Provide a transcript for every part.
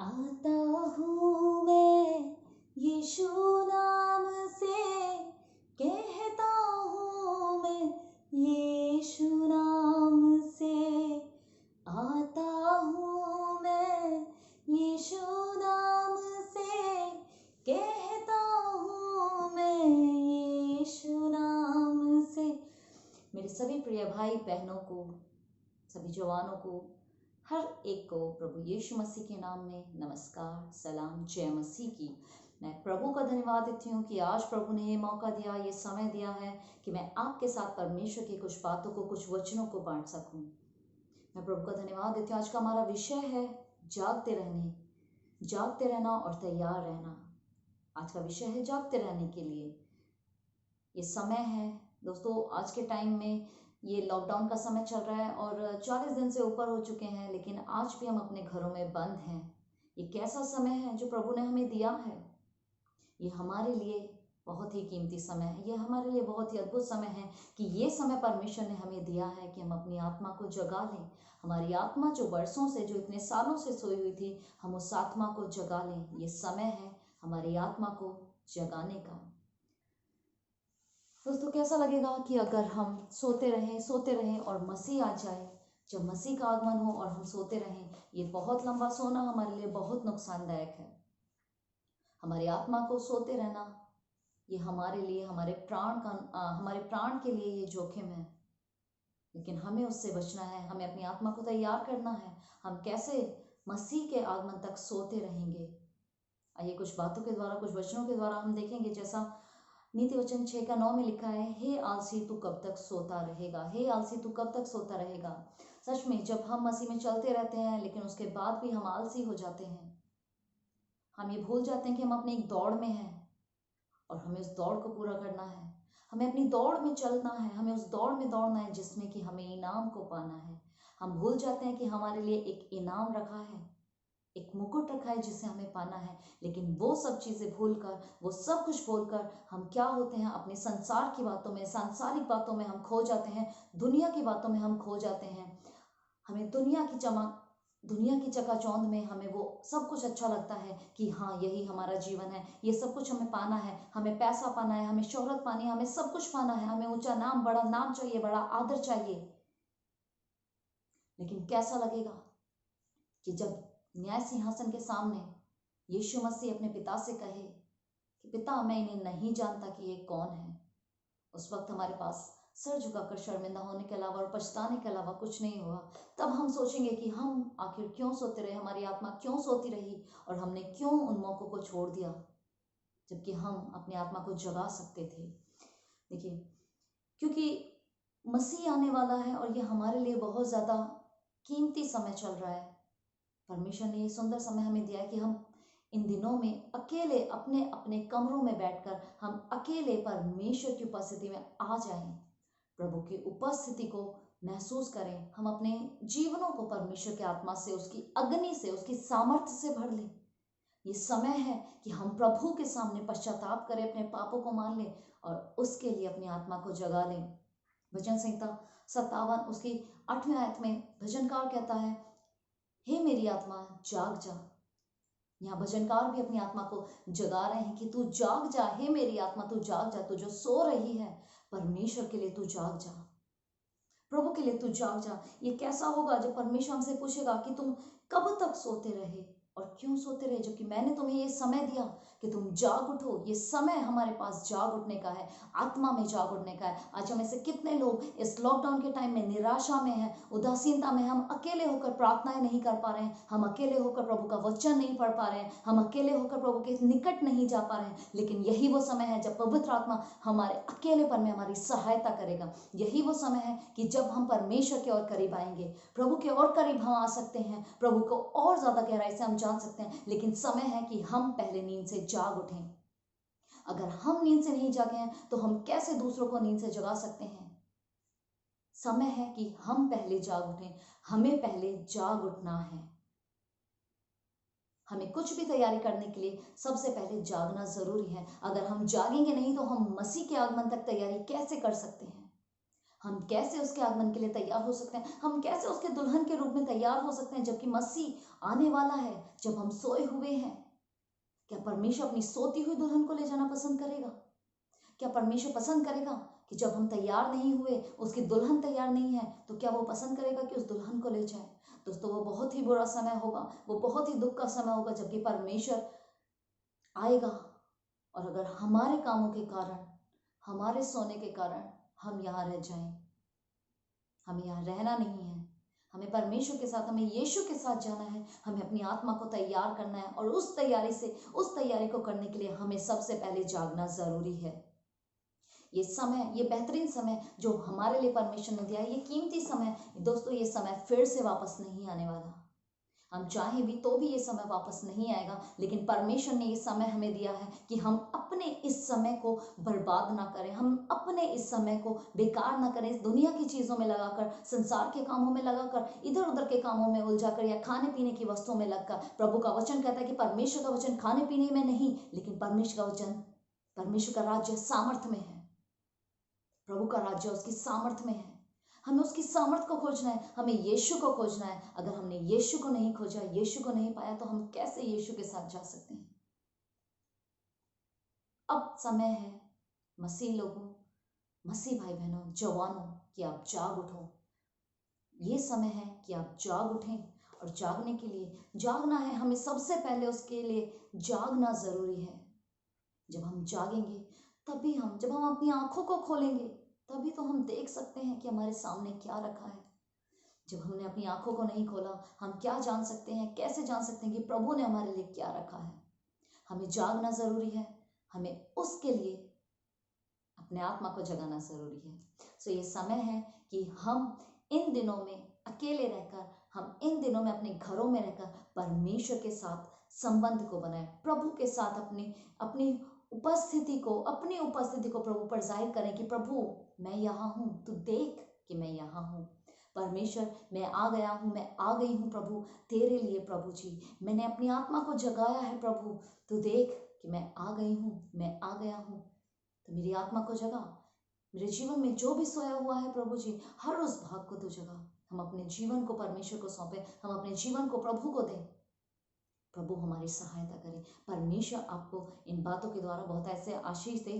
आता हूँ मैं यीशु नाम से, कहता हूँ मैं यीशु नाम से। आता हूँ मैं यीशु नाम से, कहता हूँ मैं यीशु नाम से। मेरे सभी प्रिय भाई बहनों को, सभी जवानों को, हर एक को प्रभु यीशु मसीह के नाम में नमस्कार, सलाम, जय मसीह की। मैं प्रभु का धन्यवाद देती हूँ कि आज प्रभु ने ये मौका दिया, ये समय दिया है कि मैं आपके साथ परमेश्वर की कुछ बातों को, कुछ वचनों को बांट सकूँ। मैं प्रभु का धन्यवाद देती हूँ। आज का हमारा विषय है जागते रहना और तैयार रहना। आज का विषय है जागते रहने के लिए। ये समय है दोस्तों, आज के टाइम में ये लॉकडाउन का समय चल रहा है और 40 दिन से ऊपर हो चुके हैं, लेकिन आज भी हम अपने घरों में बंद हैं। ये कैसा समय है जो प्रभु ने हमें दिया है? ये हमारे लिए बहुत ही कीमती समय है। ये हमारे लिए बहुत ही अद्भुत समय है कि ये समय परमेश्वर ने हमें दिया है कि हम अपनी आत्मा को जगा लें। हमारी आत्मा जो वर्षों से, जो इतने सालों से सोई हुई थी, हम उस आत्मा को जगा लें। ये समय है हमारी आत्मा को जगाने का। दोस्तों, कैसा लगेगा कि अगर हम सोते रहें और मसीह आ जाए, जब मसीह का आगमन हो और हम सोते रहें। ये बहुत लंबा सोना हमारे लिए बहुत नुकसानदायक है। हमारी आत्मा को सोते रहना, ये हमारे लिए, हमारे प्राण के लिए ये जोखिम है। लेकिन हमें उससे बचना है, हमें अपनी आत्मा को तैयार करना है। हम कैसे मसीह के आगमन तक सोते रहेंगे? आइए कुछ बातों के द्वारा, कुछ वचनों के द्वारा हम देखेंगे। जैसा नीति वचन 6:9 में लिखा है, हे आलसी तू कब तक सोता रहेगा, हे आलसी तू कब तक सोता रहेगा। सच में जब हम मसीह में चलते रहते हैं, लेकिन उसके बाद भी हम आलसी हो जाते हैं। हम ये भूल जाते हैं कि हम अपनी एक दौड़ में हैं और हमें उस दौड़ को पूरा करना है। हमें अपनी दौड़ में चलना है, हमें उस दौड़ में दौड़ना है जिसमें कि हमें इनाम को पाना है। हम भूल जाते हैं कि हमारे लिए एक इनाम रखा है, एक मुकुट रखा है जिसे हमें पाना है। लेकिन वो सब चीज़ें भूलकर, वो सब कुछ भूलकर हम क्या होते हैं, अपने संसार की बातों में, सांसारिक बातों में हम खो जाते हैं, दुनिया की बातों में हम खो जाते हैं। हमें दुनिया की चकाचौंध में हमें वो सब कुछ अच्छा लगता है कि हाँ, यही हमारा जीवन है, ये सब कुछ हमें पाना है, हमें पैसा पाना है, हमें शोहरत पानी है, हमें सब कुछ पाना है, हमें ऊंचा नाम, बड़ा नाम चाहिए, बड़ा आदर चाहिए। लेकिन कैसा लगेगा कि जब न्याय सिंहासन के सामने यीशु मसीह अपने पिता से कहे कि पिता, मैं इन्हें नहीं जानता कि ये कौन है। उस वक्त हमारे पास सर झुकाकर शर्मिंदा होने के अलावा और पछताने के अलावा कुछ नहीं हुआ। तब हम सोचेंगे कि हम आखिर क्यों सोते रहे, हमारी आत्मा क्यों सोती रही और हमने क्यों उन मौकों को छोड़ दिया जबकि हम अपनी आत्मा को जगा सकते थे। देखिए, क्योंकि मसीह आने वाला है और ये हमारे लिए बहुत ज़्यादा कीमती समय चल रहा है। परमेश्वर ने ये सुंदर समय हमें दिया है कि हम इन दिनों में अकेले अपने अपने कमरों में बैठकर हम अकेले परमेश्वर की उपस्थिति में आ जाएं, प्रभु की उपस्थिति को महसूस करें। हम अपने जीवनों को परमेश्वर के आत्मा से, उसकी अग्नि से, उसकी सामर्थ्य से भर लें। ये समय है कि हम प्रभु के सामने पश्चाताप करें, अपने पापों को मान लें और उसके लिए अपनी आत्मा को जगा लें। भजन संहिता 57 उसकी 8वीं आयत में भजनकार कहता है, हे मेरी आत्मा जाग जा। यहाँ भजनकार भी अपनी आत्मा को जगा रहे हैं कि तू जाग जा, हे मेरी आत्मा तू जाग जा। तू जो सो रही है, परमेश्वर के लिए तू जाग जा, प्रभु के लिए तू जाग जा। ये कैसा होगा जब परमेश्वर हमसे पूछेगा कि तुम कब तक सोते रहे और क्यों सोते रहे, जबकि मैंने तुम्हें ये समय दिया कि तुम जाग उठो। ये समय हमारे पास जाग उठने का है, आत्मा में जाग उठने का है। आज हम ऐसे कितने लोग इस लॉकडाउन के टाइम में निराशा में हैं, उदासीनता में। हम अकेले होकर प्रार्थनाएं नहीं कर पा रहे हैं, हम अकेले होकर प्रभु का वचन नहीं पढ़ पा रहे हैं, हम अकेले होकर प्रभु के निकट नहीं जा पा रहे हैं। लेकिन यही वो समय है जब पवित्र आत्मा हमारे अकेलेपन में हमारी सहायता करेगा। यही वो समय है कि जब हम परमेश्वर के और करीब आएंगे, प्रभु के और करीब हम आ सकते हैं, प्रभु को और ज्यादा गहराई से हम जान सकते हैं। लेकिन समय है कि हम पहले नींद से जाग उठें। अगर हम नींद से नहीं जागे हैं तो हम कैसे दूसरों को नींद से जगा सकते हैं? समय है कि हम पहले जाग उठें, हमें पहले जाग उठना है। हमें कुछ भी तैयारी करने के लिए सबसे पहले जागना जरूरी है। अगर हम जागेंगे नहीं तो हम मसीह के आगमन तक तैयारी कैसे कर सकते हैं? हम कैसे उसके आगमन के लिए तैयार हो सकते हैं, हम कैसे उसके दुल्हन के रूप में तैयार हो सकते हैं जबकि मसीह आने वाला है। जब हम सोए हुए हैं, क्या परमेश्वर अपनी सोती हुई दुल्हन को ले जाना पसंद करेगा? क्या परमेश्वर पसंद करेगा कि जब हम तैयार नहीं हुए, उसकी दुल्हन तैयार नहीं है, तो क्या वो पसंद करेगा कि उस दुल्हन को ले जाए? दोस्तों, वो बहुत ही बुरा समय होगा, वो बहुत ही दुख का समय होगा जबकि परमेश्वर आएगा। और अगर हमारे कामों के कारण, हमारे सोने के कारण हम यहाँ रह जाएं, हमें यहाँ रहना नहीं है, हमें परमेश्वर के साथ, हमें यीशु के साथ जाना है, हमें अपनी आत्मा को तैयार करना है। और उस तैयारी को करने के लिए हमें सबसे पहले जागना जरूरी है। ये समय, ये बेहतरीन समय जो हमारे लिए परमेश्वर ने दिया है, ये कीमती समय दोस्तों, ये समय फिर से वापस नहीं आने वाला। हम चाहें भी तो भी ये समय वापस नहीं आएगा, लेकिन परमेश्वर ने ये समय हमें दिया है कि हम अपने इस समय को बर्बाद ना करें, हम अपने इस समय को बेकार ना करें, इस दुनिया की चीज़ों में लगाकर, संसार के कामों में लगाकर, इधर उधर के कामों में उलझाकर या खाने पीने की वस्तुओं में लगकर। प्रभु का वचन कहता है कि परमेश्वर का वचन खाने पीने में नहीं, लेकिन परमेश्वर का वचन, परमेश्वर का राज्य सामर्थ्य में है। प्रभु का राज्य उसकी सामर्थ्य में है। हमें उसकी सामर्थ को खोजना है, हमें यीशु को खोजना है। अगर हमने यीशु को नहीं खोजा, यीशु को नहीं पाया, तो हम कैसे यीशु के साथ जा सकते हैं? अब समय है मसीह लोगों, मसीह भाई बहनों, जवानों, कि आप जाग उठो। ये समय है कि आप जाग उठें, और जागने के लिए, जागना है हमें, सबसे पहले उसके लिए जागना जरूरी है। जब हम जागेंगे तभी हम, जब हम अपनी आंखों को खोलेंगे तभी तो हम देख सकते हैं कि हमारे सामने क्या रखा है। जब हमने अपनी आंखों को नहीं खोला, हम क्या जान सकते हैं, कैसे जान सकते हैं कि प्रभु ने हमारे लिए क्या रखा है? हमें जागना जरूरी है, हमें उसके लिए अपने आत्मा को जगाना जरूरी है। सो ये समय है कि हम इन दिनों में अकेले रहकर, हम इन दिनों में अपने घरों में रहकर परमेश्वर के साथ संबंध को बनाएं, प्रभु के साथ अपनी अपनी उपस्थिति को प्रभु पर जाहिर करें कि प्रभु मैं यहाँ हूँ, तू देख कि मैं यहाँ हूँ। परमेश्वर, मैं आ गया हूँ, मैं आ गई हूँ प्रभु तेरे लिए। प्रभु जी, मैंने अपनी आत्मा को जगाया है प्रभु, तू देख कि मैं आ गई हूँ, मैं आ गया हूँ। तो मेरी आत्मा को जगा, मेरे जीवन में जो भी सोया हुआ है प्रभु जी, हर उस भाग को तू जगा। हम अपने जीवन को परमेश्वर को सौंपे, हम अपने जीवन को प्रभु को दें। प्रभु हमारी सहायता करे। परमेश्वर आपको इन बातों के द्वारा बहुत ऐसे आशीष दे।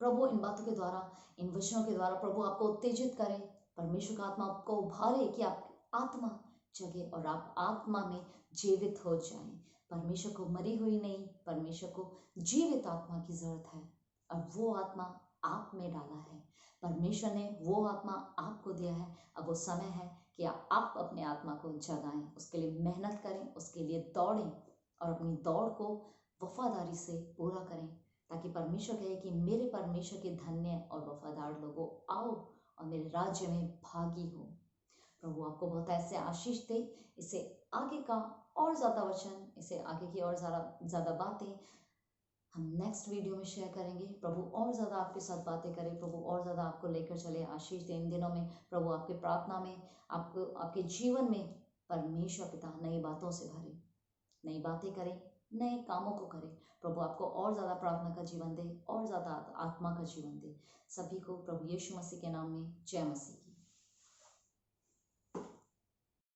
प्रभु इन बातों के द्वारा, इन वचनों के द्वारा प्रभु आपको उत्तेजित करे। परमेश्वर का आत्मा आपको उभारे कि आपकी आत्मा जगे और आप आत्मा में जीवित हो जाएं। परमेश्वर को मरी हुई नहीं, परमेश्वर को जीवित आत्मा की जरूरत है, और वो आत्मा आप में डाला है। परमेश्वर ने वो आत्मा आपको दिया है। अब वो समय है कि आप अपने आत्मा को जगाएं, उसके लिए मेहनत करें, उसके लिए दौड़ें, और अपनी दौड़ को वफादारी से पूरा करें, ताकि परमेश्वर कहे कि मेरे परमेश्वर के धन्य और वफादार लोगों, आओ और मेरे राज्य में भागी हो। प्रभु आपको बहुत ऐसे आशीष दे। इसे आगे का और ज़्यादा वचन, इसे आगे की और ज़्यादा बातें हम नेक्स्ट वीडियो में शेयर करेंगे। प्रभु और ज़्यादा आपके साथ बातें करें, प्रभु और ज़्यादा आपको लेकर चले, आशीष दें इन दिनों में। प्रभु आपके प्रार्थना में, आपको आपके जीवन में परमेश्वर पिता नई बातों से भरे, नई बातें करें, नए कामों को करें। प्रभु आपको और ज़्यादा प्रार्थना का जीवन दे, और ज़्यादा आत्मा का जीवन दे। सभी को प्रभु यीशु मसीह के नाम में जय मसीह।